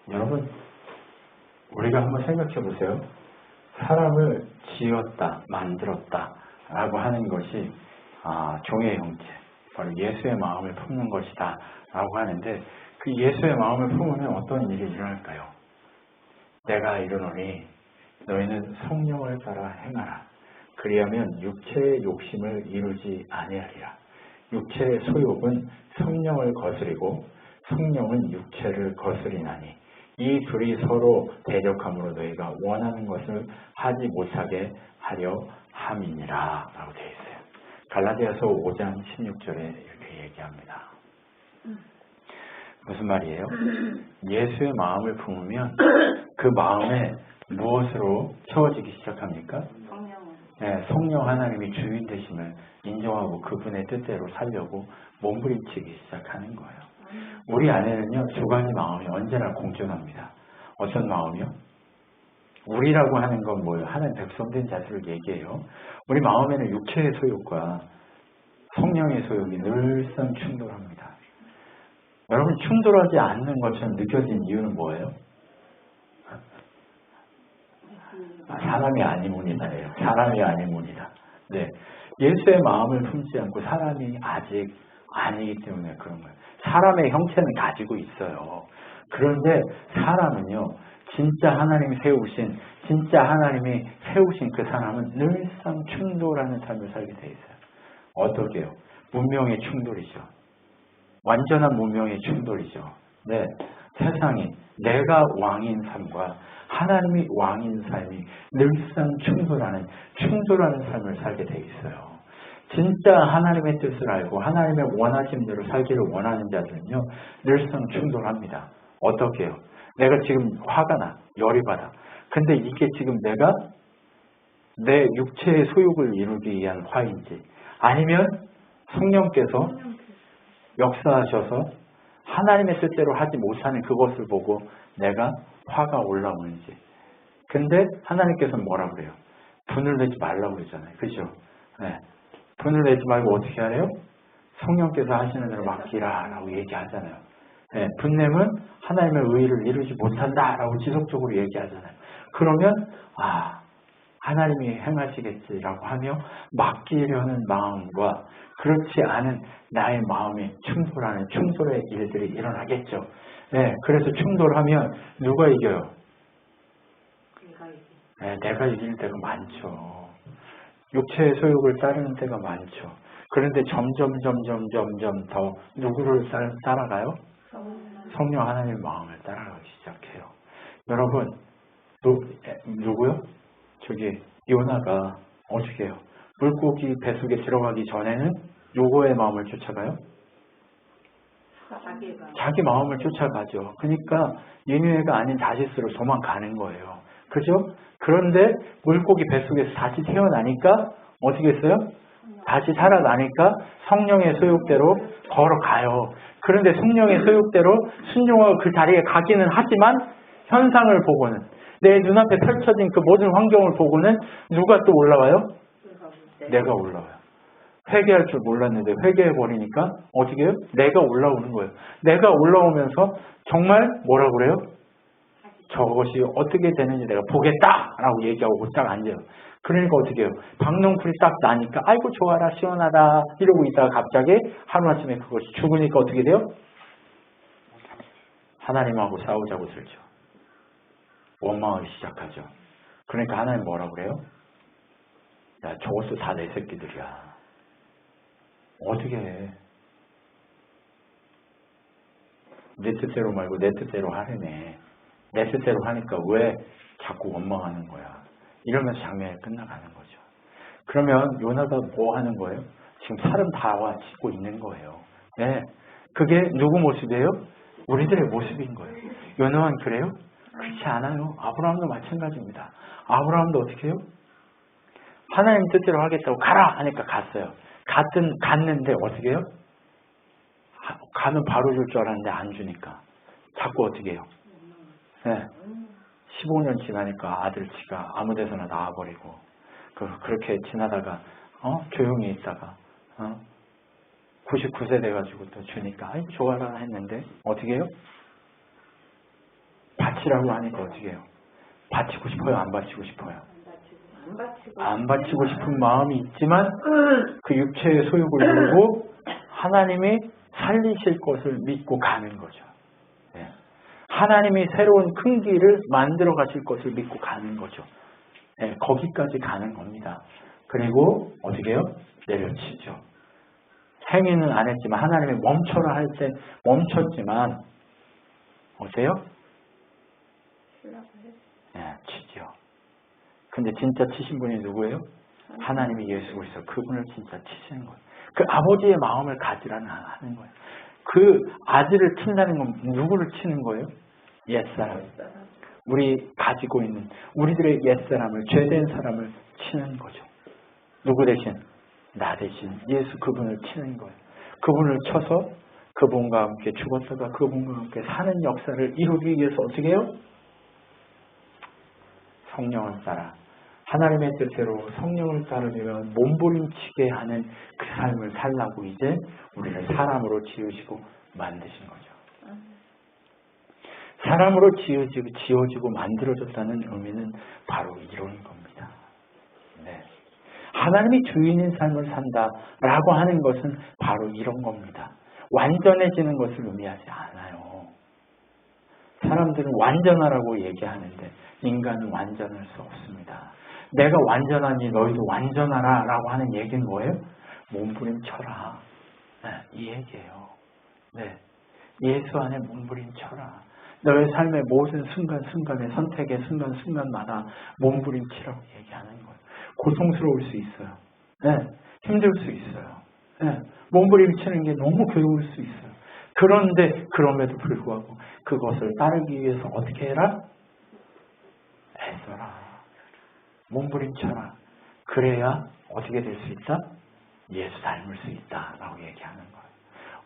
여러분, 우리가 한번 생각해 보세요. 사람을 지었다, 만들었다 라고 하는 것이 종의 형체, 바로 예수의 마음을 품는 것이다 라고 하는데, 그 예수의 마음을 품으면 어떤 일이 일어날까요? 내가 이르노니 너희는 성령을 따라 행하라. 그리하면 육체의 욕심을 이루지 아니하리라. 육체의 소욕은 성령을 거스리고 성령은 육체를 거스리나니 이 둘이 서로 대적함으로 너희가 원하는 것을 하지 못하게 하려 함이니라 라고 되어 있어요. 갈라디아서 5장 16절에 이렇게 얘기합니다. 무슨 말이에요? 예수의 마음을 품으면 그 마음에 무엇으로 채워지기 시작합니까? 네, 성령 하나님이 주인 되심을 인정하고 그분의 뜻대로 살려고 몸부림치기 시작하는 거예요. 우리 안에는요, 두 가지 마음이 언제나 공존합니다. 어떤 마음이요? 우리라고 하는 건 뭐예요? 하나님 백성된 자들을 얘기해요. 우리 마음에는 육체의 소욕과 성령의 소욕이 늘상 충돌합니다. 여러분, 충돌하지 않는 것처럼 느껴진 이유는 뭐예요? 사람이 아니문이다. 사람이 아니문이다. 네. 예수의 마음을 품지 않고 사람이 아직 아니기 때문에 그런 거예요. 사람의 형체는 가지고 있어요. 그런데 사람은요, 진짜 하나님이 세우신, 진짜 하나님이 세우신 그 사람은 늘상 충돌하는 삶을 살게 돼 있어요. 어떻게요? 문명의 충돌이죠. 완전한 문명의 충돌이죠. 네. 세상이 내가 왕인 삶과 하나님이 왕인 삶이 늘상 충돌하는 삶을 살게 돼 있어요. 진짜 하나님의 뜻을 알고 하나님의 원하신 대로 살기를 원하는 자들은요, 늘상 충돌합니다. 어떻게 해요? 내가 지금 화가 나, 열이 받아. 근데 이게 지금 내가 내 육체의 소욕을 이루기 위한 화인지, 아니면 성령께서 역사하셔서 하나님의 뜻대로 하지 못하는 그것을 보고 내가 화가 올라오는지. 근데 하나님께서는 뭐라 그래요? 분을 내지 말라고 그러잖아요. 그죠? 네. 분을 내지 말고 어떻게 하래요? 성령께서 하시는 대로 맡기라 라고 얘기하잖아요. 네. 분냄은 하나님의 의의를 이루지 못한다 라고 지속적으로 얘기하잖아요. 그러면 하나님이 행하시겠지라고 하며 맡기려는 마음과 그렇지 않은 나의 마음이 충돌의 일들이 일어나겠죠. 네, 그래서 충돌하면 누가 이겨요? 네, 내가 이길 때가 많죠. 육체의 소욕을 따르는 때가 많죠. 그런데 점점 더 누구를 따라가요? 성령 하나님의 마음을 따라가기 시작해요. 여러분, 누구요? 저기 요나가 어떻게 해요? 물고기 뱃속에 들어가기 전에는 누구의 마음을 쫓아가요? 자기 마음을 쫓아가죠. 그러니까 니느웨가 아닌 다시스로 도망가는 거예요. 그죠? 그런데 물고기 뱃속에서 다시 태어나니까 어떻게 했어요? 다시 살아나니까 성령의 소욕대로 걸어가요. 그런데 성령의 소욕대로 순종하고 그 자리에 가기는 하지만 현상을 보고는, 내 눈앞에 펼쳐진 그 모든 환경을 보고는 누가 또 올라와요? 내가 올라와요. 회개할 줄 몰랐는데 회개해버리니까 어떻게 해요? 내가 올라오는 거예요. 내가 올라오면서 정말 뭐라고 그래요? 저것이 어떻게 되는지 내가 보겠다라고 얘기하고 딱 앉아요. 그러니까 어떻게 해요? 박넝쿨이 딱 나니까 아이고 좋아라 시원하다 이러고 있다가 갑자기 하루아침에 그것이 죽으니까 어떻게 돼요? 하나님하고 싸우자고 들죠. 원망하기 시작하죠. 그러니까 하나님 뭐라고 그래요? 야, 저것도 다 내 새끼들이야. 어떻게 해? 내 뜻대로 말고 내 뜻대로 하려네. 내 뜻대로 하니까 왜 자꾸 원망하는 거야? 이러면서 장면이 끝나가는 거죠. 그러면 요나가 뭐 하는 거예요? 지금 사람 다 와 짓고 있는 거예요. 네. 그게 누구 모습이에요? 우리들의 모습인 거예요. 요나만 그래요? 그렇지 않아요. 아브라함도 마찬가지입니다. 아브라함도 어떻게 해요? 하나님 뜻대로 하겠다고 가라 하니까 갔어요. 갔는데 어떻게 해요? 가면 바로 줄 줄 알았는데 안 주니까 자꾸 어떻게 해요? 네. 15년 지나니까 아들치가 아무 데서나 나와버리고 그렇게 지나다가 조용히 있다가 99세 돼가지고 또 주니까 아이고 좋아라 했는데 어떻게 해요? 바치라고 하니까 어떻게 해요? 바치고 싶어요? 안 바치고 싶어요? 안 바치고 싶은 마음이 있지만 그 육체의 소욕을 누르고 하나님이 살리실 것을 믿고 가는 거죠. 네. 하나님이 새로운 큰 길을 만들어 가실 것을 믿고 가는 거죠. 네, 거기까지 가는 겁니다. 그리고 어떻게 해요? 내려치죠. 행위는 안 했지만 하나님이 멈춰라 할 때 멈췄지만 어때요? 네, 치죠. 근데 진짜 치신 분이 누구예요? 하나님이 예수 그리스도. 그분을 진짜 치시는 거예요. 그 아버지의 마음을 가지라는 하는 거예요. 그 아들을 친다는 건 누구를 치는 거예요? 옛사람. 우리 가지고 있는 우리들의 옛사람을, 죄된 사람을 치는 거죠. 누구 대신? 나 대신 예수 그분을 치는 거예요. 그분을 쳐서 그분과 함께 죽었다가 그분과 함께 사는 역사를 이루기 위해서 어떻게 해요? 성령을 따라 하나님의 뜻대로 성령을 따르면 몸부림치게 하는 그 삶을 살라고 이제 우리를 사람으로 지으시고 만드신 거죠. 사람으로 지어지고 만들어졌다는 의미는 바로 이런 겁니다. 네. 하나님이 주인인 삶을 산다라고 하는 것은 바로 이런 겁니다. 완전해지는 것을 의미하지 않아요. 사람들은 완전하라고 얘기하는데 인간은 완전할 수 없습니다. 내가 완전하니 너희도 완전하라 라고 하는 얘기는 뭐예요? 몸부림쳐라. 네, 이 얘기예요. 네. 예수 안에 몸부림쳐라. 너의 삶의 모든 순간순간의 선택의 순간순간마다 몸부림치라고 얘기하는 거예요. 고통스러울 수 있어요. 네. 힘들 수 있어요. 네. 몸부림치는 게 너무 괴로울 수 있어요. 그런데 그럼에도 불구하고 그것을 따르기 위해서 어떻게 해라? 애써라. 몸부림쳐라. 그래야 어떻게 될 수 있다? 예수 닮을 수 있다라고 얘기하는 거예요.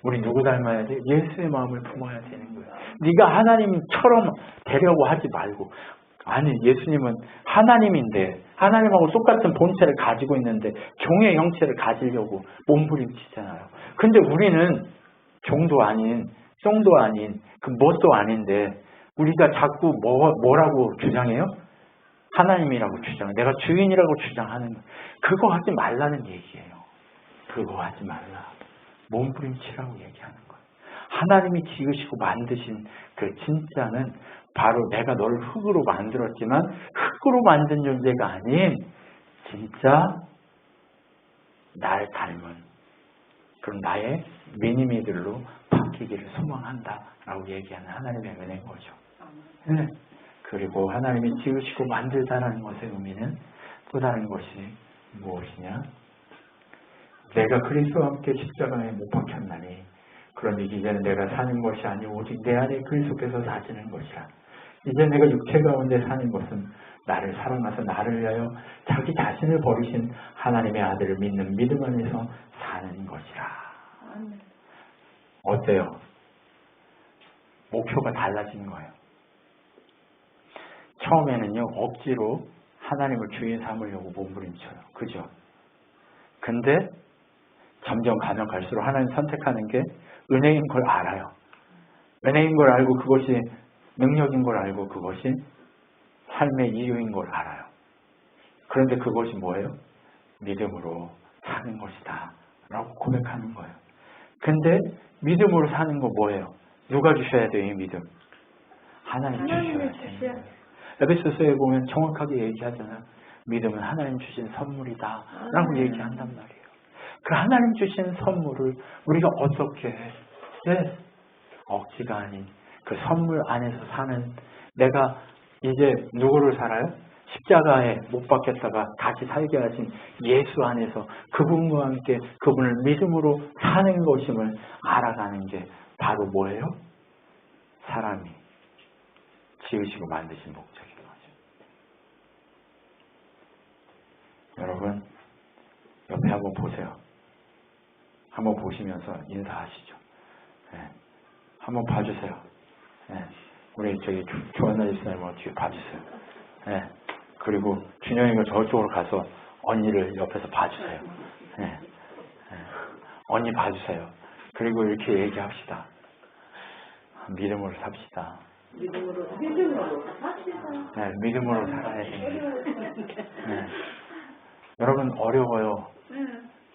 우리 누구 닮아야 돼? 예수의 마음을 품어야 되는 거예요. 네가 하나님처럼 되려고 하지 말고 아니 예수님은 하나님인데 하나님하고 똑같은 본체를 가지고 있는데 종의 형체를 가지려고 몸부림치잖아요. 근데 우리는 종도 아닌 쫑도 아닌 그 뭣도 아닌데 우리가 자꾸 뭐라고 주장해요? 하나님이라고 주장해. 내가 주인이라고 주장하는 거. 그거 하지 말라는 얘기예요. 그거 하지 말라. 몸부림치라고 얘기하는 거예요. 하나님이 지으시고 만드신 그 진짜는 바로 내가 너를 흙으로 만들었지만 흙으로 만든 존재가 아닌 진짜 나를 닮은 그런 나의 미니미들로 바뀌기를 소망한다라고 얘기하는 하나님의 은혜인 거죠. 네. 그리고 하나님이 지으시고 만들다라는 것의 의미는 또 다른 것이 무엇이냐? 내가 그리스도와 함께 십자가에 못 박혔나니 그러니 이제는 내가 사는 것이 아니오 오직 내 안에 그리스도께서 사시는 것이라. 이제 내가 육체 가운데 사는 것은 나를 사랑하사 나를 위하여 자기 자신을 버리신 하나님의 아들을 믿는 믿음 안에서 사는 것이라. 어때요? 목표가 달라진 거예요. 처음에는요 억지로 하나님을 주인 삼으려고 몸부림쳐요. 그죠? 근데 점점 가면 갈수록 하나님 선택하는 게 은혜인 걸 알아요. 은혜인 걸 알고 그것이 능력인 걸 알고 그것이 삶의 이유인 걸 알아요. 그런데 그것이 뭐예요? 믿음으로 사는 것이다 라고 고백하는 거예요. 근데 믿음으로 사는 거 뭐예요? 누가 주셔야 돼요? 이 믿음? 하나님 주셔야 돼요. 에베소서에 보면 정확하게 얘기하잖아요. 믿음은 하나님 주신 선물이다 라고 얘기한단 말이에요. 그 하나님 주신 선물을 우리가 어떻게 네. 억지가 아닌 그 선물 안에서 사는 내가 이제 누구를 살아요? 십자가에 못 박혔다가 다시 살게 하신 예수 안에서 그분과 함께 그분을 믿음으로 사는 것임을 알아가는 게 바로 뭐예요? 사람이 지으시고 만드신 목적인 거죠. 여러분 옆에 한번 보세요. 한번 보시면서 인사하시죠. 네. 한번 봐주세요. 네. 우리 저기 조한나 집사님 뒤에 봐주세요. 네. 그리고 준영이가 저쪽으로 가서 언니를 옆에서 봐주세요. 네. 네. 언니 봐주세요. 그리고 이렇게 얘기합시다. 믿음으로 삽시다. 네, 믿음으로 살아야 됩니다. 네. 여러분 어려워요.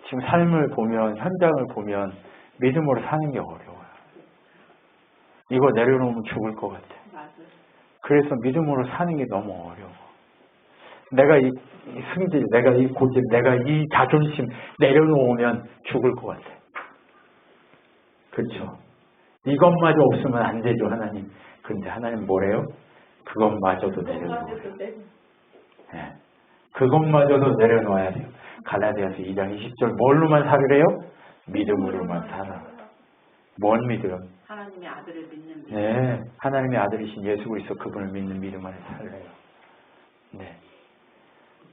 지금 삶을 보면, 현장을 보면 믿음으로 사는 게 어려워요. 이거 내려놓으면 죽을 것 같아. 그래서 믿음으로 사는 게 너무 어려워. 내가 이 승질, 내가 이 고집, 내가 이 자존심 내려놓으면 죽을 것 같아. 그렇죠? 이것마저 없으면 안 되죠, 하나님. 근데 하나님 뭐래요? 그것마저도 내려놓으래요. 네. 그것마저도 내려놓아야 돼요. 갈라디아서 2장 20절 뭘로만 살으래요? 믿음으로만 살아. 뭔 믿음? 하나님의 아들을 믿는 믿음. 네, 하나님의 아들이신 예수 그리스도 그분을 믿는 믿음 안에 살래요. 네,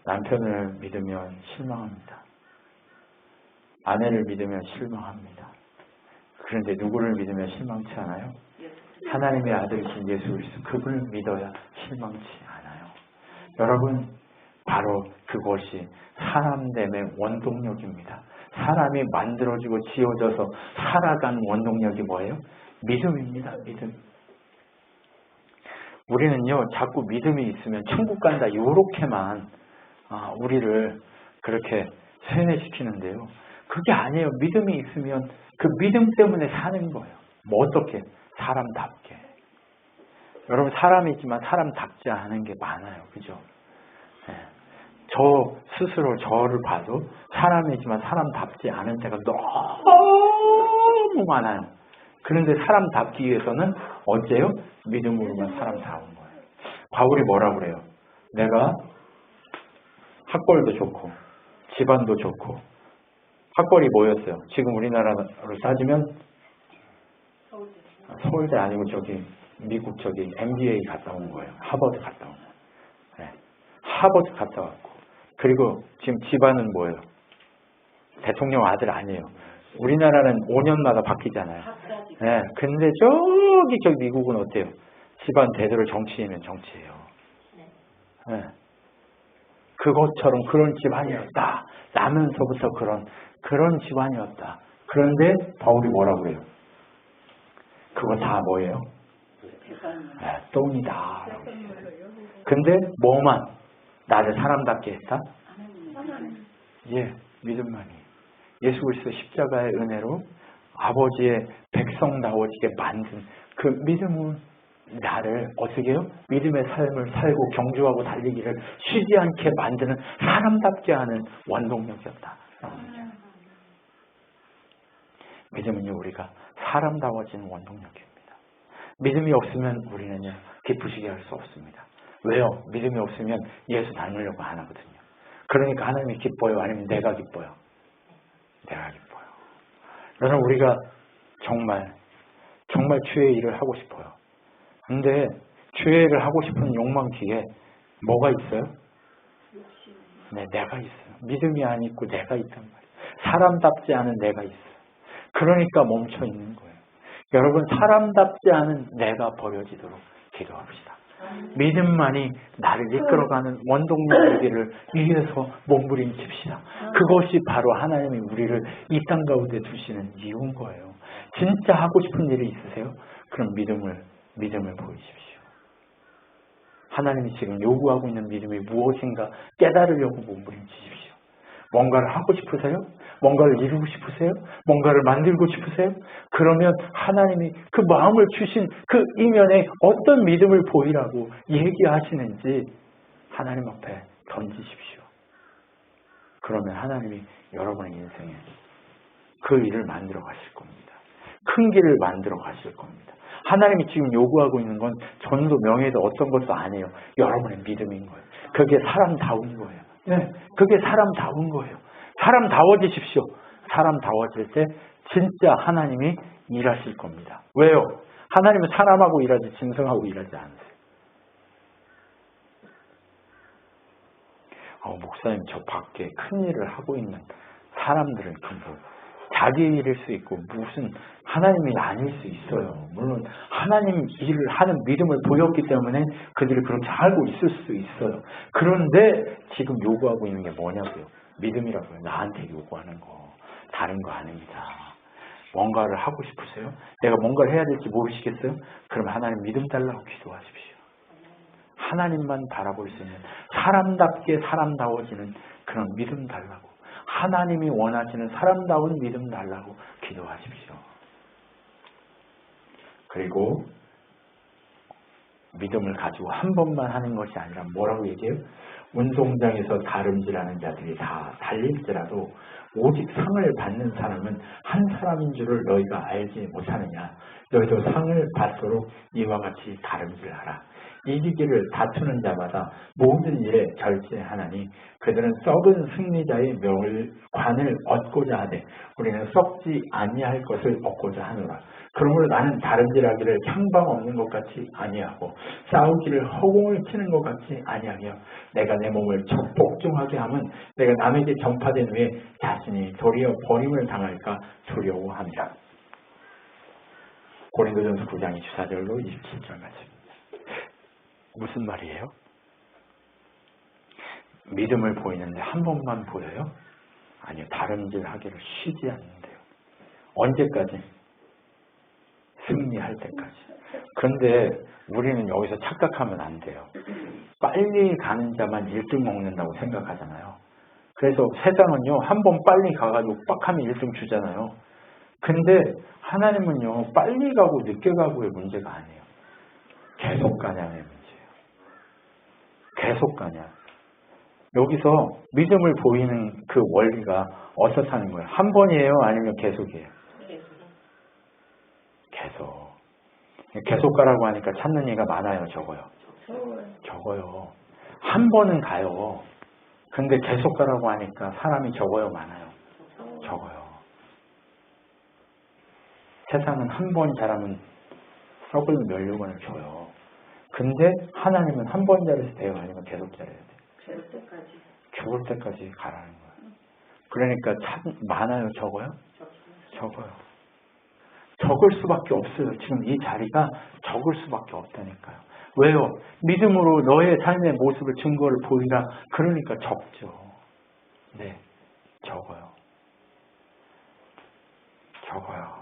남편을 믿으면 실망합니다. 아내를 믿으면 실망합니다. 그런데 누구를 믿으면 실망치 않아요? 하나님의 아들이신 예수 그리스도 그분을 믿어야 실망치 않아요. 여러분, 바로 그것이 사람됨의 원동력입니다. 사람이 만들어지고 지어져서 살아간 원동력이 뭐예요? 믿음입니다. 믿음. 우리는요, 자꾸 믿음이 있으면 천국 간다 이렇게만 우리를 그렇게 세뇌시키는데요. 그게 아니에요. 믿음이 있으면 그 믿음 때문에 사는 거예요. 뭐 어떻게? 사람답게. 여러분, 사람이지만 사람답지 않은 게 많아요. 그죠? 네. 저 스스로 저를 봐도 사람이지만 사람답지 않은 데가 너무 많아요. 그런데 사람답기 위해서는 어째요? 믿음으로만 사람다운 거예요. 바울이 뭐라 그래요? 내가 학벌도 좋고 집안도 좋고 학벌이 뭐였어요? 지금 우리나라로 따지면 서울대 아니고 저기 미국 저기 MBA 갔다 온 거예요. 하버드 갔다 온 거예요. 네. 하버드 갔다 왔고 그리고 지금 집안은 뭐예요? 대통령 아들 아니에요. 우리나라는 5년마다 바뀌잖아요. 네. 근데 저기 미국은 어때요? 집안 대대로 정치인은 정치예요. 네. 그것처럼 그런 집안이었다. 나면서부터 그런 집안이었다. 그런데 바울이 뭐라고 해요? 그거 다 뭐예요? 네, 똥이다. 근데 뭐만 나를 사람답게 했다? 예, 믿음만이. 예수 그리스도 십자가의 은혜로 아버지의 백성다워지게 만든 그 믿음은 나를 어떻게 해요? 믿음의 삶을 살고 경주하고 달리기를 쉬지 않게 만드는 사람답게 하는 원동력이었다. 믿음은요, 우리가 사람다워지는 원동력입니다. 믿음이 없으면 우리는요, 기쁘시게 할 수 없습니다. 왜요? 믿음이 없으면 예수 닮으려고 안 하거든요. 그러니까 하나님이 기뻐요? 아니면 내가 기뻐요? 내가 기뻐요. 여러분, 우리가 정말 주의 일을 하고 싶어요. 근데 주의 일을 하고 싶은 욕망 뒤에 뭐가 있어요? 네, 내가 있어요. 믿음이 안 있고 내가 있단 말이에요. 사람답지 않은 내가 있어요. 그러니까 멈춰 있는 거예요. 여러분, 사람답지 않은 내가 버려지도록 기도합시다. 믿음만이 나를 이끌어가는 원동력이기를 위해서 몸부림칩시다. 그것이 바로 하나님이 우리를 이 땅 가운데 두시는 이유인 거예요. 진짜 하고 싶은 일이 있으세요? 그럼 믿음을 보이십시오. 하나님이 지금 요구하고 있는 믿음이 무엇인가 깨달으려고 몸부림치십시오. 뭔가를 하고 싶으세요? 뭔가를 이루고 싶으세요? 뭔가를 만들고 싶으세요? 그러면 하나님이 그 마음을 주신 그 이면에 어떤 믿음을 보이라고 얘기하시는지 하나님 앞에 던지십시오. 그러면 하나님이 여러분의 인생에 그 일을 만들어 가실 겁니다. 큰 길을 만들어 가실 겁니다. 하나님이 지금 요구하고 있는 건 전도 명예도 어떤 것도 아니에요. 여러분의 믿음인 거예요. 그게 사람다운 거예요. 네, 그게 사람다운 거예요. 사람다워지십시오. 사람다워질 때 진짜 하나님이 일하실 겁니다. 왜요? 하나님은 사람하고 일하지 짐승하고 일하지 않으세요. 목사님, 저 밖에 큰 일을 하고 있는 사람들은 자기 일일 수 있고 무슨 하나님이 아닐 수 있어요. 물론 하나님 일을 하는 믿음을 보였기 때문에 그들이 그렇게 알고 있을 수 있어요. 그런데 지금 요구하고 있는 게 뭐냐고요? 믿음이라고요. 나한테 요구하는 거 다른 거 아닙니다. 뭔가를 하고 싶으세요? 내가 뭔가를 해야 될지 모르시겠어요? 그럼 하나님 믿음 달라고 기도하십시오. 하나님만 바라볼 수 있는 사람답게 사람다워지는 그런 믿음 달라고, 하나님이 원하시는 사람다운 믿음 달라고 기도하십시오. 그리고 믿음을 가지고 한 번만 하는 것이 아니라 뭐라고 얘기해요? 운동장에서 다름질하는 자들이 다 달릴지라도 오직 상을 받는 사람은 한 사람인 줄을 너희가 알지 못하느냐. 너희도 상을 받도록 이와 같이 다름질하라. 이기기를 다투는 자마다 모든 일에 결제하나니 그들은 썩은 승리자의 관을 얻고자 하되 우리는 썩지 아니할 것을 얻고자 하노라. 그러므로 나는 다름질하기를 향방 없는 것 같이 아니하고 싸우기를 허공을 치는 것 같이 아니하며 내가 내 몸을 복종하게 하면 내가 남에게 전파된 후에 자신이 도리어 버림을 당할까 두려워합니다. 고린도전서 9장 24절로 27절 말씀. 무슨 말이에요? 믿음을 보이는데 한 번만 보여요? 아니요. 다름질하기를 쉬지 않는데요. 언제까지? 승리할 때까지. 그런데 우리는 여기서 착각하면 안 돼요. 빨리 가는 자만 1등 먹는다고 생각하잖아요. 그래서 세상은요, 한 번 빨리 가가지고 빡 하면 1등 주잖아요. 근데 하나님은요, 빨리 가고 늦게 가고의 문제가 아니에요. 계속 가냐의 문제예요. 계속 가냐. 여기서 믿음을 보이는 그 원리가 어디서 사는 거예요? 한 번이에요? 아니면 계속이에요? 계속. 계속 가라고 하니까 찾는 이가 많아요? 적어요? 적어요. 한 번은 가요. 근데 계속 가라고 하니까 사람이 적어요? 많아요? 적어요. 세상은 한 번 잘하면 썩을 면류관을 줘요. 근데 하나님은 한 번 잘해서 돼요? 아니면 계속 잘해야 돼요? 죽을 때까지 가라는 거예요. 그러니까 많아요? 적어요? 적어요. 적을 수밖에 없어요. 지금 이 자리가 적을 수밖에 없다니까요. 왜요? 믿음으로 너의 삶의 모습을 증거를 보이라. 그러니까 적죠. 네, 적어요. 적어요.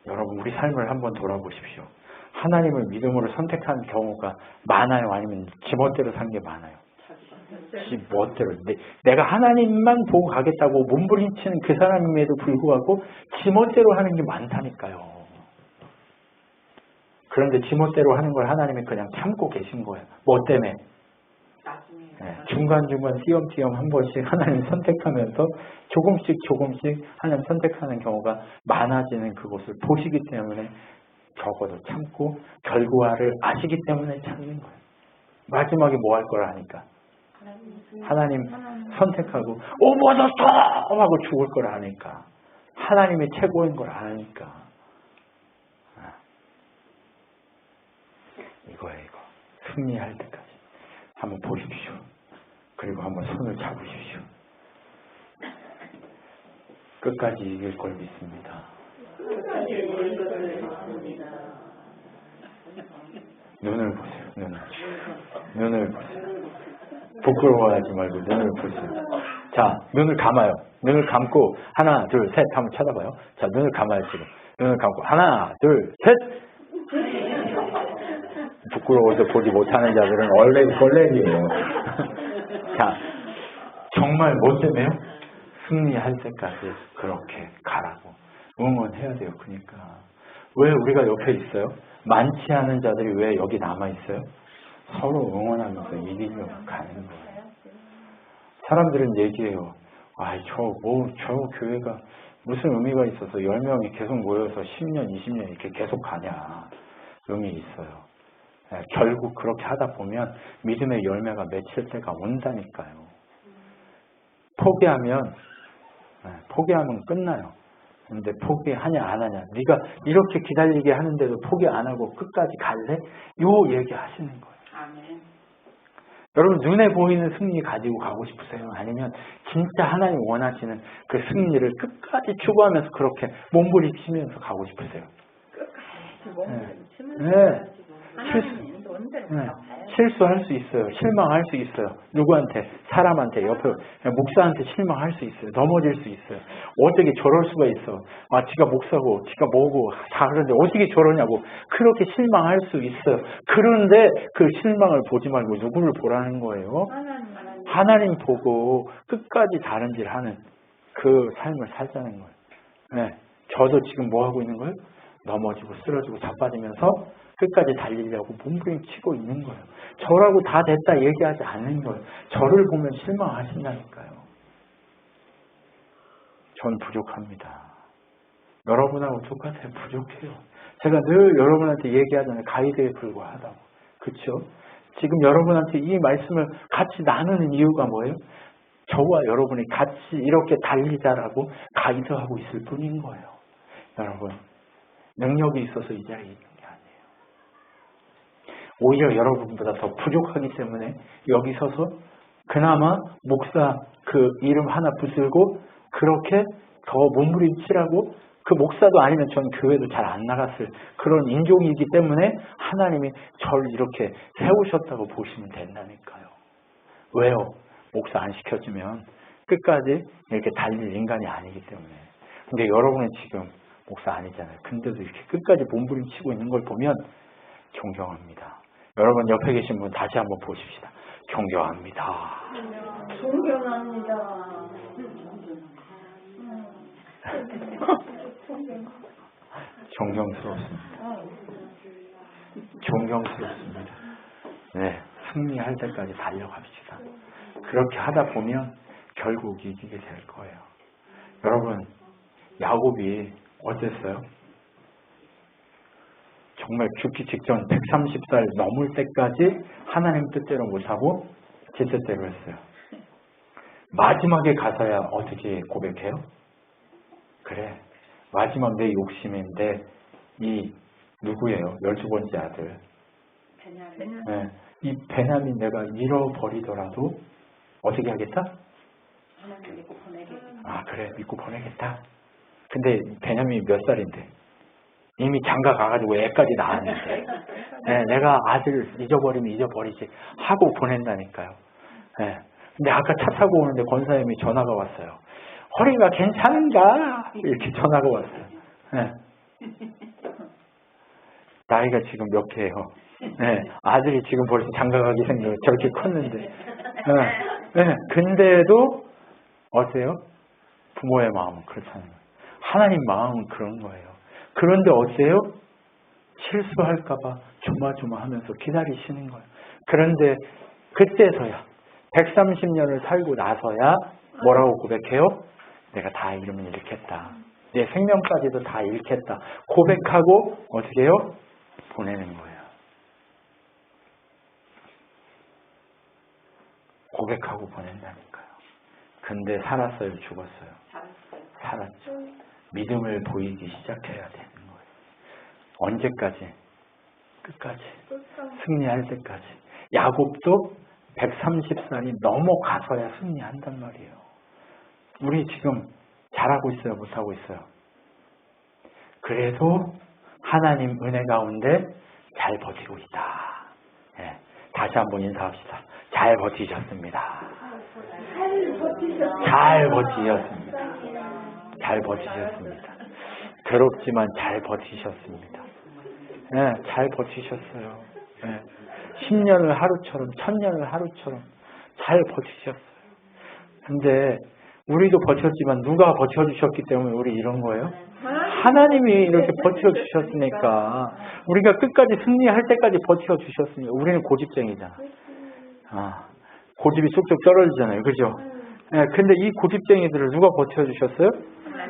여러분, 우리 삶을 한번 돌아보십시오. 하나님을 믿음으로 선택한 경우가 많아요? 아니면 지멋대로 산 게 많아요? 지멋대로. 내가 하나님만 보고 가겠다고 몸부림치는 그 사람임에도 불구하고 지멋대로 하는 게 많다니까요. 그런데 지멋대로 하는 걸 하나님이 그냥 참고 계신 거예요. 뭐 때문에? 네, 중간중간 띄엄띄엄 한 번씩 하나님 선택하면서 조금씩 하나님 선택하는 경우가 많아지는 그것을 보시기 때문에 적어도 참고 결과를 아시기 때문에 참는 거예요. 마지막에 뭐 할 거라 하니까 하나님 선택하고 오버더스톱 하고 죽을 거라 하니까 하나님이 최고인 걸 아니까 이거예요. 이거 승리할 때까지 한번 보십시오. 그리고 한번 손을 잡으십시오. 끝까지 이길 걸 믿습니다. 눈을 보세요. 눈을 보세요. 부끄러워하지 말고 눈을 보세요. 자, 눈을 감아요. 눈을 감고 하나, 둘, 셋 한번 쳐다봐요. 자, 눈을 감아요 지금. 눈을 감고 하나, 둘, 셋. 부끄러워서 보지 못하는 자들은 얼레리예요. 자, 정말 뭐 때문에요? 승리할 때까지 그렇게 가라고 응원해야 돼요. 그러니까 왜 우리가 옆에 있어요? 많지 않은 자들이 왜 여기 남아 있어요? 서로 응원하면서 이기려고 가는 거예요. 사람들은 얘기해요. 저 교회가 무슨 의미가 있어서 10명이 계속 모여서 10년, 20년 이렇게 계속 가냐. 의미 있어요. 결국 그렇게 하다 보면 믿음의 열매가 맺힐 때가 온다니까요. 포기하면 끝나요. 근데 포기하냐 안 하냐. 네가 이렇게 기다리게 하는데도 포기 안 하고 끝까지 갈래? 요 얘기 하시는 거예요. 아멘. 여러분 눈에 보이는 승리 가지고 가고 싶으세요? 아니면 진짜 하나님 원하시는 그 승리를 끝까지 추구하면서 그렇게 몸부림치면서 가고 싶으세요? 끝까지 몸부림치면서 네. 하나님 인도원대로 가요. 실수할 수 있어요. 실망할 수 있어요. 누구한테? 사람한테, 옆에 목사한테 실망할 수 있어요. 넘어질 수 있어요. 어떻게 저럴 수가 있어. 지가 목사고 지가 뭐고 다 그런데 어떻게 저러냐고 그렇게 실망할 수 있어요. 그런데 그 실망을 보지 말고 누구를 보라는 거예요? 하나님 보고 끝까지 다른 질 하는 그 삶을 살자는 거예요. 네. 저도 지금 뭐 하고 있는 거예요? 넘어지고 쓰러지고 자빠지면서 끝까지 달리려고 몸부림치고 있는 거예요. 저라고 다 됐다 얘기하지 않는 거예요. 저를 보면 실망하신다니까요. 전 부족합니다. 여러분하고 똑같아요. 부족해요. 제가 늘 여러분한테 얘기하잖아요. 가이드에 불과하다고. 그렇죠? 지금 여러분한테 이 말씀을 같이 나누는 이유가 뭐예요? 저와 여러분이 같이 이렇게 달리자라고 가이드하고 있을 뿐인 거예요. 여러분, 능력이 있어서 이 자리에 있는 게 아니에요. 오히려 여러분보다 더 부족하기 때문에 여기 서서 그나마 목사 그 이름 하나 붙들고 그렇게 더 몸부림치라고 그 목사도 아니면 전 교회도 잘 안 나갔을 그런 인종이기 때문에 하나님이 저를 이렇게 세우셨다고 보시면 된다니까요. 왜요? 목사 안 시켜주면 끝까지 이렇게 달릴 인간이 아니기 때문에. 근데 여러분은 지금 목사 아니잖아요. 근데도 이렇게 끝까지 몸부림치고 있는 걸 보면 존경합니다. 여러분 옆에 계신 분 다시 한번 보십시다. 존경합니다. 존경합니다. 존경스럽습니다. 존경스럽습니다. 네, 승리할 때까지 달려갑시다. 그렇게 하다 보면 결국 이기게 될 거예요. 여러분, 야곱이 어땠어요? 정말 죽기 직전 130살 넘을 때까지 하나님 뜻대로 못하고 제 뜻대로 했어요. 마지막에 가서야 어떻게 고백해요? 그래, 마지막 내 욕심인데 이 누구예요? 12번째 아들. 네, 이 베냐민 내가 잃어버리더라도 어떻게 하겠다? 하나님 믿고 보내겠다. 아, 그래, 믿고 보내겠다. 근데 베냐민이 몇 살인데? 이미 장가 가가지고 애까지 낳았는데. 네, 내가 아들 잊어버리면 잊어버리지 하고 보낸다니까요. 네. 근데 아까 차 타고 오는데 권사님이 전화가 왔어요. 허리가 괜찮은가? 이렇게 전화가 왔어요. 네. 나이가 지금 몇 개예요? 네. 아들이 지금 벌써 장가 가기 생겨 저렇게 컸는데. 네. 네. 근데도 어때요? 부모의 마음은 그렇다는 거예요. 하나님 마음은 그런 거예요. 그런데 어때요? 실수할까봐 조마조마하면서 기다리시는 거예요. 그런데 그때서야 130년을 살고 나서야 뭐라고 고백해요? 내가 다 이름을 잃겠다. 내 생명까지도 다 잃겠다. 고백하고 어떻게 해요? 보내는 거예요. 고백하고 보낸다니까요. 근데 살았어요? 죽었어요? 살았죠. 믿음을 보이기 시작해야 되는 거예요. 언제까지? 끝까지. 승리할 때까지. 야곱도 130살이 넘어가서야 승리한단 말이에요. 우리 지금 잘하고 있어요? 못하고 있어요? 그래도 하나님 은혜 가운데 잘 버티고 있다. 네, 다시 한번 인사합시다. 잘 버티셨습니다. 잘 버티셨습니다. 잘 버티셨습니다. 괴롭지만 잘 버티셨습니다. 네, 잘 버티셨어요. 네, 10년을 하루처럼 1000년을 하루처럼 잘 버티셨어요. 근데 우리도 버텼지만 누가 버텨주셨기 때문에 우리 이런 거예요? 하나님이 이렇게 버텨주셨으니까 우리가 끝까지 승리할 때까지 버텨주셨으니까 우리는 고집쟁이잖아. 고집이 쑥쑥 떨어지잖아요. 그죠? 네, 근데 이 고집쟁이들을 누가 버텨주셨어요?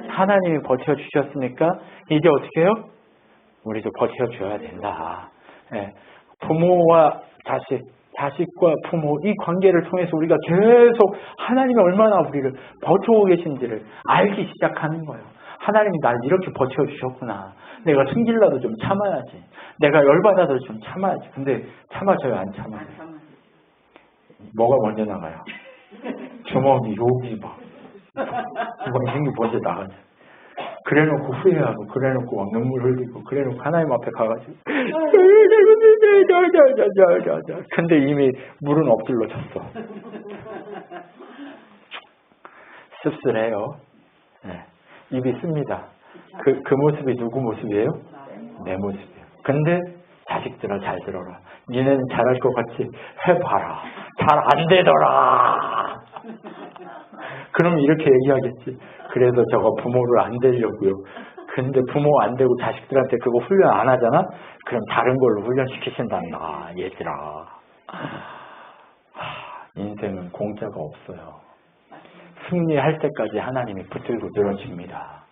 하나님이 버텨주셨으니까 이제 어떻게 해요? 우리도 버텨줘야 된다. 네, 부모와 자식, 자식과 부모 이 관계를 통해서 우리가 계속 하나님이 얼마나 우리를 버텨오고 계신지를 알기 시작하는 거예요. 하나님이 날 이렇게 버텨주셨구나. 내가 승질나도 좀 참아야지. 내가 열받아도 좀 참아야지. 근데 참아져요? 안 참아요? 뭐가 먼저 나가요? 주먹이 욕이 막 생기 먼저 나가죠. 그래놓고 후회하고 그래놓고 막 눈물 흘리고 그래놓고 하나님 앞에 가가지고 근데 이미 물은 엎질러 졌어. 씁쓸해요. 네. 입이 씁니다. 그 모습이 누구 모습이에요? 내 모습이에요. 근데 자식들아 잘 들어라. 니네는 잘할 것 같이 해봐라. 잘 안 되더라. 그럼 이렇게 얘기하겠지. 그래서 저거 부모를 안 되려고요. 근데 부모 안 되고 자식들한테 그거 훈련 안 하잖아? 그럼 다른 걸로 훈련시키신단다. 얘들아. 인생은 공짜가 없어요. 승리할 때까지 하나님이 붙들고 늘어집니다.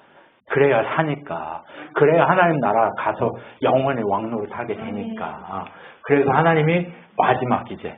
그래야 사니까. 그래야 하나님 나라 가서 영원의 왕노를 타게 되니까. 그래서 하나님이 마지막 이제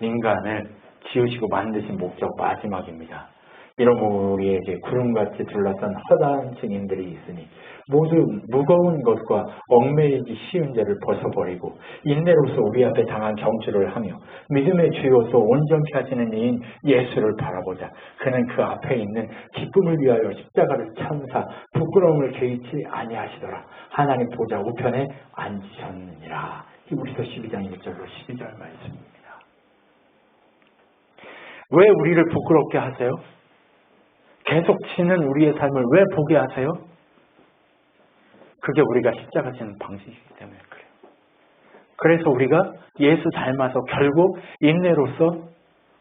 인간을 지으시고 만드신 목적 마지막입니다. 이러므로 우리에게 구름같이 둘러싼 허다한 증인들이 있으니 모두 무거운 것과 얽매이기 쉬운 죄를 벗어버리고 인내로서 우리 앞에 당한 경주를 하며 믿음의 주요소 온전케 하시는 이인 예수를 바라보자. 그는 그 앞에 있는 기쁨을 위하여 십자가를 참사 부끄러움을 개의치 아니하시더라. 하나님 보좌 우편에 앉으셨느니라. 히브리서 12장 1절로 12절 말씀입니다. 왜 우리를 부끄럽게 하세요? 계속 지는 우리의 삶을 왜 보게 하세요? 그게 우리가 십자가 지는 방식이기 때문에 그래요. 그래서 우리가 예수 닮아서 결국 인내로서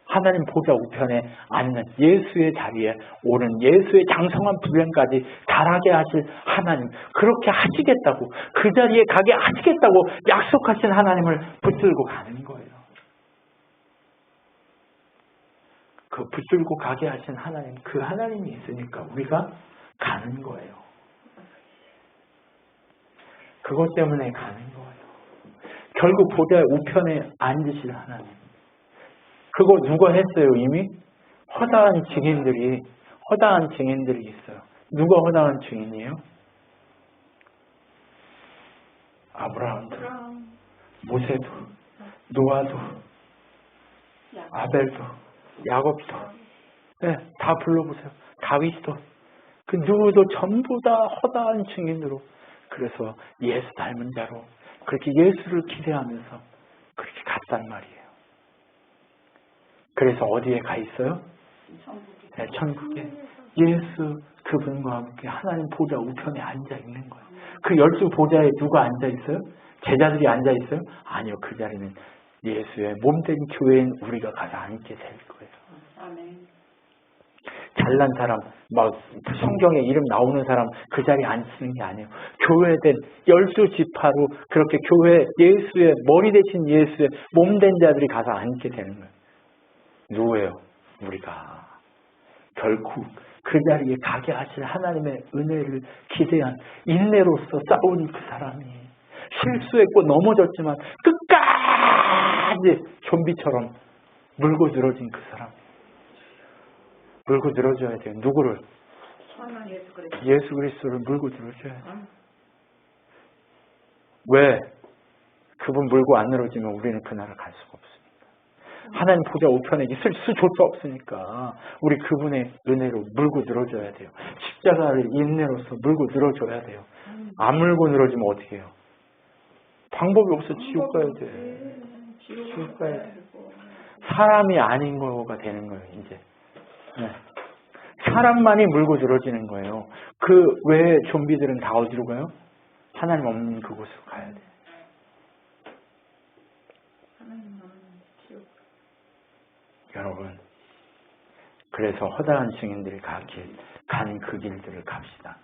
하나님 보좌 우편에 앉는 예수의 자리에 오른 예수의 장성한 분량까지 달하게 하실 하나님, 그렇게 하시겠다고, 그 자리에 가게 하시겠다고 약속하신 하나님을 붙들고 가는 거예요. 그 붙들고 가게 하신 하나님, 그 하나님이 있으니까 우리가 가는 거예요. 그것 때문에 가는 거예요. 결국 보좌 우편에 앉으실 하나님. 그거 누가 했어요 이미? 허다한 증인들이 있어요. 누가 허다한 증인이에요? 아브라함도, 모세도, 노아도, 아벨도, 야곱도, 네, 다 불러보세요. 다윗도, 그 누구도 전부 다 허다한 증인으로, 그래서 예수 닮은 자로 그렇게 예수를 기대하면서 그렇게 갔단 말이에요. 그래서 어디에 가 있어요? 네, 천국에. 예수 그분과 함께 하나님 보좌 우편에 앉아 있는 거예요. 그 12 보좌에 누가 앉아 있어요? 제자들이 앉아 있어요? 아니요. 그 자리는 예수의 몸된 교회인 우리가 가서 앉게 될 거예요. 아멘. 잘난 사람, 막 성경에 이름 나오는 사람 그 자리에 앉히는 게 아니에요. 교회된 12지파로 그렇게 교회 예수의 머리 대신 예수의 몸된 자들이 가서 앉게 되는 거예요. 누구예요? 우리가. 결국 그 자리에 가게 하실 하나님의 은혜를 기대한 인내로서 싸운 그 사람이, 실수했고 넘어졌지만 끝까지 좀비처럼 물고 늘어진 그 사람. 물고 늘어져야 돼요. 누구를? 예수 그리스도를 물고 늘어져야 돼요. 왜? 그분 물고 안 늘어지면 우리는 그 나라 갈 수가 없습니다. 하나님 보좌 우편에 있을 수조차 없으니까 우리 그분의 은혜로 물고 늘어져야 돼요. 십자가를 인내로서 물고 늘어져야 돼요. 안 물고 늘어지면 어떻게 해요? 방법이 없어. 지옥 가야 돼. 지옥 가야 돼. 사람이 아닌 거가 되는 거예요. 이제. 네. 사람만이 물고 늘어지는 거예요. 그 외에 좀비들은 다 어디로 가요? 하나님 없는 그곳으로 가야 돼. 여러분, 그래서 허다한 증인들이 간 그 길들을 갑시다.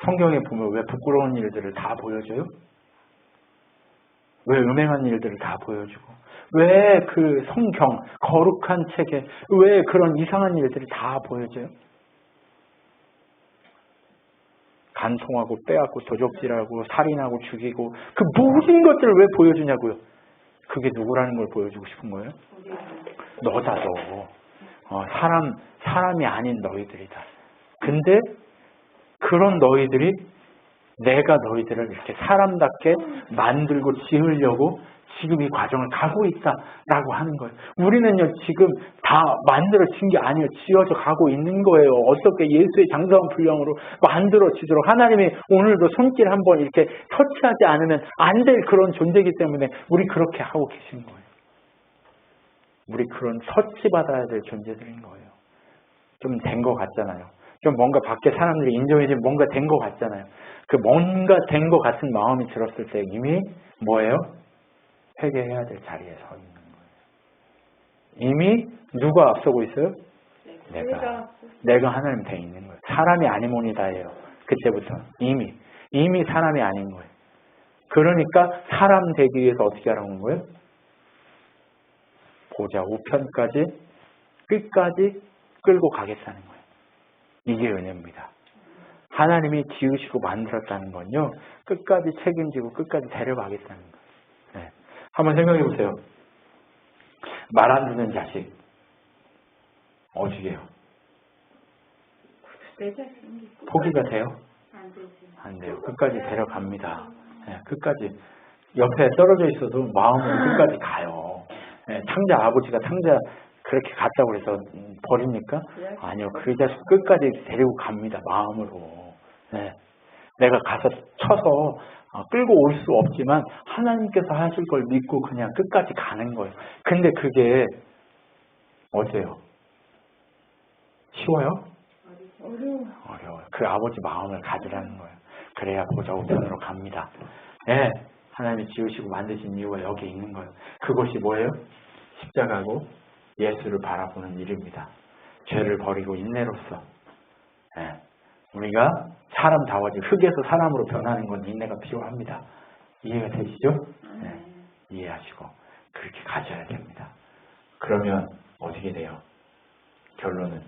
성경에 보면 왜 부끄러운 일들을 다 보여줘요? 왜 음행한 일들을 다 보여주고, 왜 그 성경 거룩한 책에 왜 그런 이상한 일들을 다 보여줘요? 간통하고 빼앗고 도적질하고 살인하고 죽이고 그 모든 것들을 왜 보여주냐고요? 그게 누구라는 걸 보여주고 싶은 거예요? 너다 너. 사람이 아닌 너희들이다. 근데 그런 너희들이 내가 너희들을 이렇게 사람답게 만들고 지으려고 지금 이 과정을 가고 있다라고 하는 거예요. 우리는요, 지금 다 만들어진 게 아니에요. 지어져 가고 있는 거예요. 어떻게 예수의 장성한 분량으로 만들어지도록 하나님이 오늘도 손길 한번 이렇게 터치하지 않으면 안 될 그런 존재이기 때문에 우리 그렇게 하고 계신 거예요. 우리 그런 터치받아야 될 존재들인 거예요. 좀 된 것 같잖아요. 좀 뭔가 밖에 사람들이 인정해주면 뭔가 된 것 같잖아요. 그 뭔가 된 것 같은 마음이 들었을 때 이미 뭐예요? 회개해야 될 자리에 서 있는 거예요. 이미 누가 앞서고 있어요? 내가 하나님 돼 있는 거예요. 사람이 아니모니다예요. 그때부터 이미 사람이 아닌 거예요. 그러니까 사람 되기 위해서 어떻게 하라는 거예요? 보좌 우편까지 끝까지 끌고 가겠다는 거예요. 이게 은혜입니다. 하나님이 지으시고 만들었다는 건요, 끝까지 책임지고 끝까지 데려가겠다는 거예요. 네. 한번 생각해 보세요. 말 안 듣는 자식 어떻게 해요? 포기가 돼요? 안 돼요. 끝까지 데려갑니다. 네, 끝까지 옆에 떨어져 있어도 마음은 끝까지 가요. 네, 탕자 아버지가 탕자 그렇게 갔다고 해서 버립니까? 아니요. 그 자식 끝까지 데리고 갑니다. 마음으로. 네. 내가 가서 쳐서 끌고 올 수 없지만 하나님께서 하실 걸 믿고 그냥 끝까지 가는 거예요. 근데 그게 어때요? 쉬워요? 어려워요. 그 아버지 마음을 가지라는 거예요. 그래야 보좌 우편으로 갑니다. 네. 하나님이 지으시고 만드신 이유가 여기 있는 거예요. 그것이 뭐예요? 십자가고 예수를 바라보는 일입니다. 죄를 버리고 인내로서 우리가 사람다워지 흙에서 사람으로 변하는 건 인내가 필요합니다. 이해가 되시죠? 네. 이해하시고 그렇게 가져야 됩니다. 그러면 어떻게 돼요? 결론은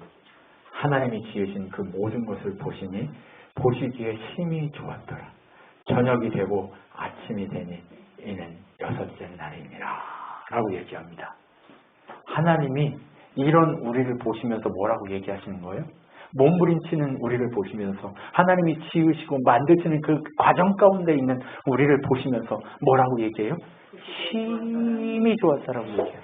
하나님이 지으신 그 모든 것을 보시니 보시기에 심히 좋았더라. 저녁이 되고 아침이 되니 이는 여섯째 날이니라 라고 얘기합니다. 하나님이 이런 우리를 보시면서 뭐라고 얘기하시는 거예요? 몸부림치는 우리를 보시면서 하나님이 지으시고 만드시는 그 과정 가운데 있는 우리를 보시면서 뭐라고 얘기해요? 심히 좋았다라고 얘기해요.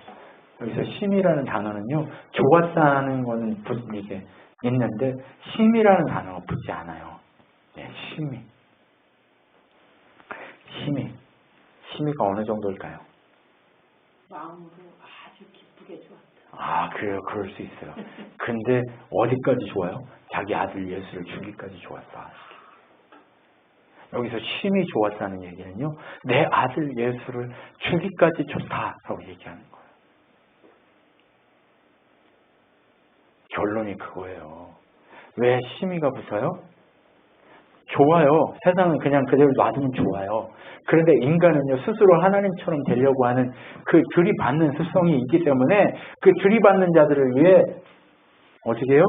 여기서 심이라는 단어는요, 좋았다는 거는 이게 있는데 심이라는 단어가 붙지 않아요. 네, 심이가 어느 정도일까요? 마음으로 아주 기쁘게 좋았다. 그래요. 그럴 수 있어요. 근데 어디까지 좋아요? 자기 아들 예수를 주기까지 좋았다. 여기서 심히 좋았다는 얘기는요, 내 아들 예수를 주기까지 좋다라고 얘기하는 거예요. 결론이 그거예요. 왜 심히가 붙어요? 좋아요. 세상은 그냥 그대로 놔두면 좋아요. 그런데 인간은요, 스스로 하나님처럼 되려고 하는 그 들이받는 습성이 있기 때문에 그 들이받는 자들을 위해 어떻게 해요?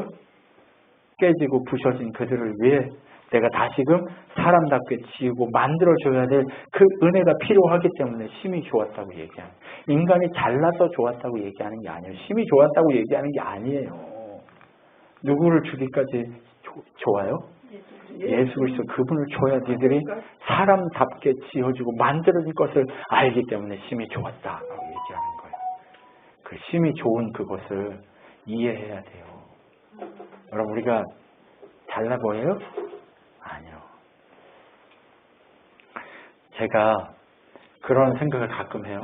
깨지고 부셔진 그들을 위해 내가 다시금 사람답게 지우고 만들어줘야 될 그 은혜가 필요하기 때문에 심히 좋았다고 얘기하는, 인간이 잘나서 좋았다고 얘기하는 게 아니에요. 심히 좋았다고 얘기하는 게 아니에요. 누구를 주기까지 좋아요? 예수 그리스도 그분을 줘야 니들이 사람답게 지어주고 만들어진 것을 알기 때문에 심히 좋았다라고 얘기하는 거예요. 그 심히 좋은 그것을 이해해야 돼요. 여러분, 우리가 잘나 보여요? 아니요. 제가 그런 생각을 가끔 해요.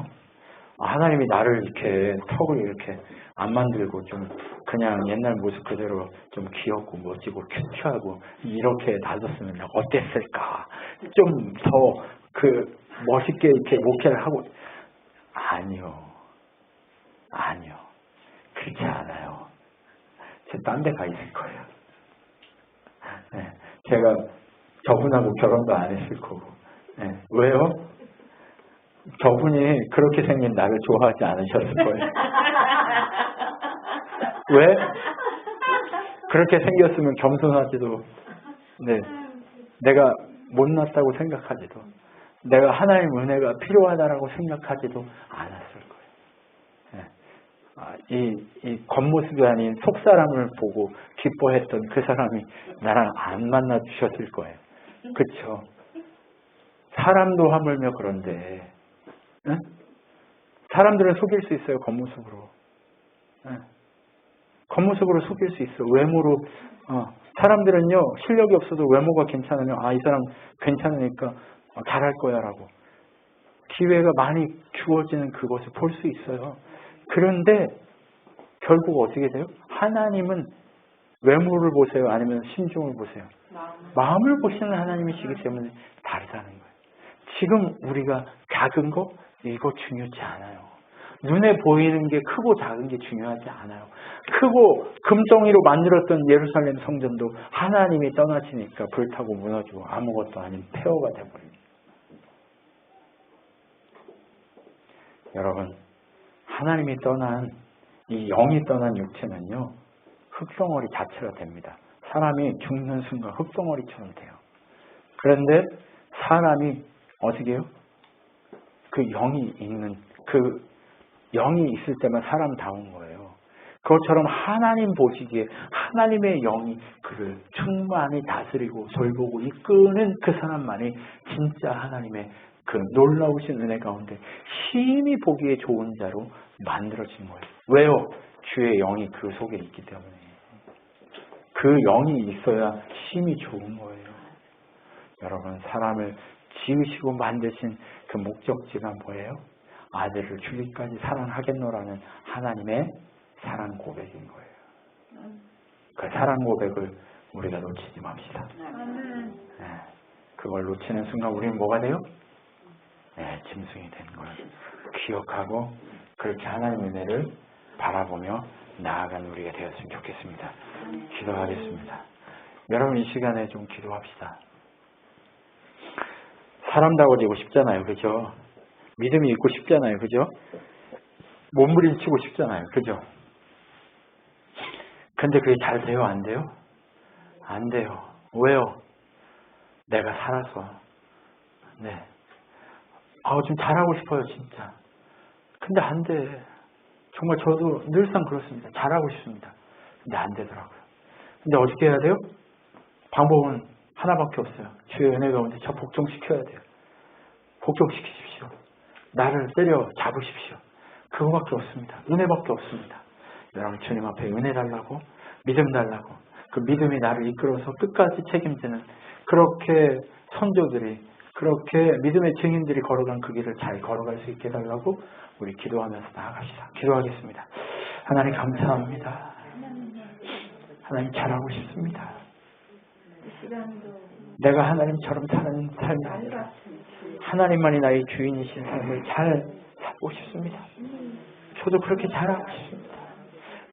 하나님이 나를 이렇게 턱을 이렇게 안 만들고 좀 그냥 옛날 모습 그대로 좀 귀엽고 멋지고 큐트하고 이렇게 놔뒀으면 어땠을까? 좀 더 그 멋있게 이렇게 목회를 하고. 아니요. 그렇지 않아요. 제 딴 데 가 있을 거예요. 네, 제가 저분하고 결혼도 안 했을 거고. 네, 왜요? 저분이 그렇게 생긴 나를 좋아하지 않으셨을 거예요. 왜? 그렇게 생겼으면 겸손하지도, 네, 내가 못났다고 생각하지도, 내가 하나님 은혜가 필요하다라고 생각하지도 않았을 거예요. 이 겉모습이 아닌 속사람을 보고 기뻐했던 그 사람이 나랑 안 만나 주셨을 거예요. 그렇죠? 사람도 하물며 그런데, 응? 사람들은 속일 수 있어요. 겉모습으로. 겉모습으로 속일 수 있어. 외모로. 사람들은요, 실력이 없어도 외모가 괜찮으면 이 사람 괜찮으니까 잘할 거야 라고 기회가 많이 주어지는 그것을 볼 수 있어요. 그런데 결국 어떻게 돼요? 하나님은 외모를 보세요? 아니면 심중을 보세요? 마음을 보시는 하나님이시기 때문에 다르다는 거예요. 지금 우리가 작은 거 이거 중요하지 않아요. 눈에 보이는 게 크고 작은 게 중요하지 않아요. 크고 금덩이로 만들었던 예루살렘 성전도 하나님이 떠나시니까 불타고 무너지고 아무것도 아닌 폐허가 되어버립니다. 여러분, 하나님이 떠난 이 영이 떠난 육체는요, 흙덩어리 자체가 됩니다. 사람이 죽는 순간 흙덩어리처럼 돼요. 그런데 사람이 어떻게 해요? 그 영이 있는, 그 영이 있을 때만 사람다운 거예요. 그것처럼 하나님 보시기에 하나님의 영이 그를 충만히 다스리고 돌보고 이끄는 그 사람만이 진짜 하나님의 그 놀라우신 은혜 가운데 심히 보기에 좋은 자로 만들어진 거예요. 왜요? 주의 영이 그 속에 있기 때문에. 그 영이 있어야 심히 좋은 거예요. 여러분, 사람을 지으시고 만드신 그 목적지가 뭐예요? 아들을 주기까지 사랑하겠노라는 하나님의 사랑 고백인 거예요. 그 사랑 고백을 우리가 놓치지 맙시다. 네. 그걸 놓치는 순간 우리는 뭐가 돼요? 네, 짐승이 되는 거예요. 기억하고 그렇게 하나님의 은혜를 바라보며 나아가는 우리가 되었으면 좋겠습니다. 기도하겠습니다. 여러분, 이 시간에 좀 기도합시다. 사람다워지고 싶잖아요. 그죠? 믿음이 있고 싶잖아요. 그죠? 몸부림치고 싶잖아요. 그죠? 근데 그게 잘 돼요? 안 돼요? 안 돼요. 왜요? 내가 살아서. 네. 좀 잘하고 싶어요, 진짜. 근데 안 돼. 정말 저도 늘상 그렇습니다. 잘하고 싶습니다. 근데 안 되더라고요. 근데 어떻게 해야 돼요? 방법은 하나밖에 없어요. 주의 은혜 가운데 저 복종시켜야 돼요. 복종시키십시오. 나를 때려 잡으십시오. 그거밖에 없습니다. 은혜밖에 없습니다. 여러분, 주님 앞에 은혜 달라고, 믿음 달라고, 그 믿음이 나를 이끌어서 끝까지 책임지는 그렇게 선조들이, 그렇게 믿음의 증인들이 걸어간 그 길을 잘 걸어갈 수 있게 해달라고 우리 기도하면서 나아갑시다. 기도하겠습니다. 하나님 감사합니다. 하나님 잘하고 싶습니다. 내가 하나님처럼 사는 삶이 아니라 하나님만이 나의 주인이신 삶을 잘 살고 싶습니다. 저도 그렇게 잘하고 싶습니다.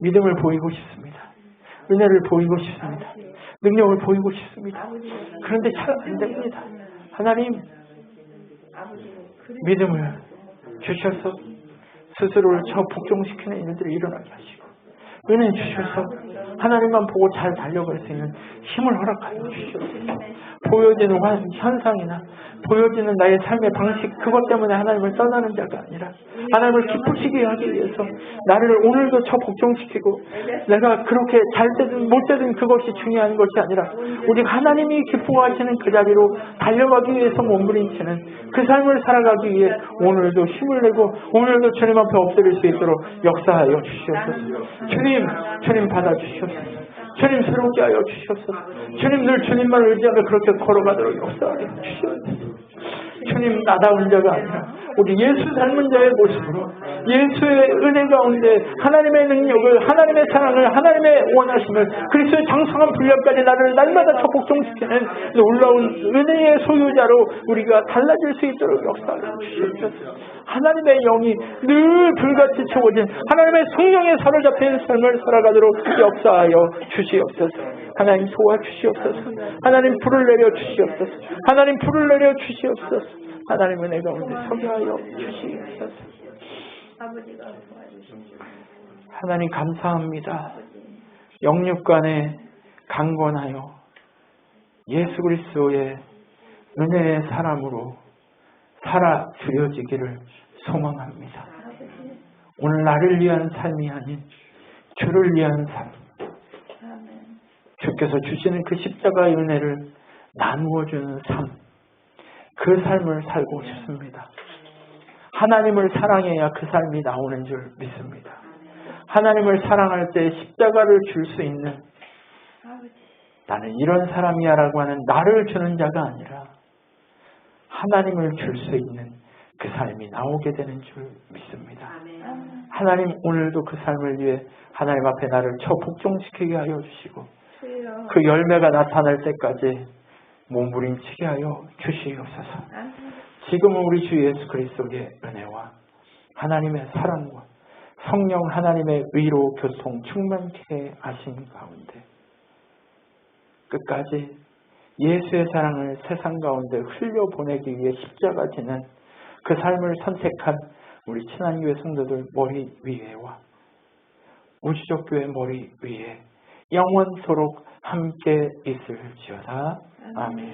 믿음을 보이고 싶습니다. 은혜를 보이고 싶습니다. 능력을 보이고 싶습니다. 그런데 잘 안 됩니다. 하나님, 믿음을 주셔서 스스로를 저 복종시키는 일들을 일어나게 하시고, 은혜 주셔서 하나님만 보고 잘 달려갈 수 있는 힘을 허락하여 주시옵소서. 보여지는 현상이나 보여지는 나의 삶의 방식, 그것 때문에 하나님을 떠나는 자가 아니라 하나님을 기쁘시게 하기 위해서 나를 오늘도 저 복종시키고, 내가 그렇게 잘 되든 못 되든 그것이 중요한 것이 아니라 우리 하나님이 기뻐하시는 그 자리로 달려가기 위해서 몸부림치는 그 삶을 살아가기 위해 오늘도 힘을 내고 오늘도 주님 앞에 엎드릴 수 있도록 역사하여 주시옵소서. 주님 받아주시옵소서. 주님 새롭게 하여 주시옵소서. 주님 늘 주님만 의지하며 그렇게 걸어가도록 역사하여 주시옵소서. 주님 나다운 자가 아니라 우리 예수 닮은 자의 모습으로 예수의 은혜 가운데 하나님의 능력을, 하나님의 사랑을, 하나님의 원하심을, 그리스도의 장성한 분량까지 나를 날마다 저 복종시키는 놀라운 은혜의 소유자로 우리가 달라질 수 있도록 역사하여 주시옵소서. 하나님의 영이 늘 불같이 채워진 하나님의 성령에 사로잡힌 삶을 살아가도록 역사하여 주시옵소서. 하나님 도와주시옵소서. 하나님 불을 내려 주시옵소서. 하나님 불을 내려 주시옵소서. 하나님 은혜 가운데 서게 하여 주시옵소서. 하나님 감사합니다. 영육간에 강건하여 예수 그리스도의 은혜의 사람으로 살아 드려지기를 소망합니다. 오늘 나를 위한 삶이 아닌 주를 위한 삶, 주께서 주시는 그 십자가의 은혜를 나누어 주는 삶, 그 삶을 살고 싶습니다. 하나님을 사랑해야 그 삶이 나오는 줄 믿습니다. 하나님을 사랑할 때 십자가를 줄 수 있는 나는 이런 사람이야 라고 하는 나를 주는 자가 아니라 하나님을 줄 수 있는 그 삶이 나오게 되는 줄 믿습니다. 하나님 오늘도 그 삶을 위해 하나님 앞에 나를 복종시키게 하여 주시고 그 열매가 나타날 때까지 몸부림치게 하여 주시옵소서. 지금은 우리 주 예수 그리스도의 은혜와 하나님의 사랑과 성령 하나님의 위로 교통 충만케 하신 가운데 끝까지 예수의 사랑을 세상 가운데 흘려보내기 위해 십자가 지는 그 삶을 선택한 우리 친환교회 성도들 머리 위에와 우주적 교회 머리 위에 영원토록 함께 있을지어다. 아멘.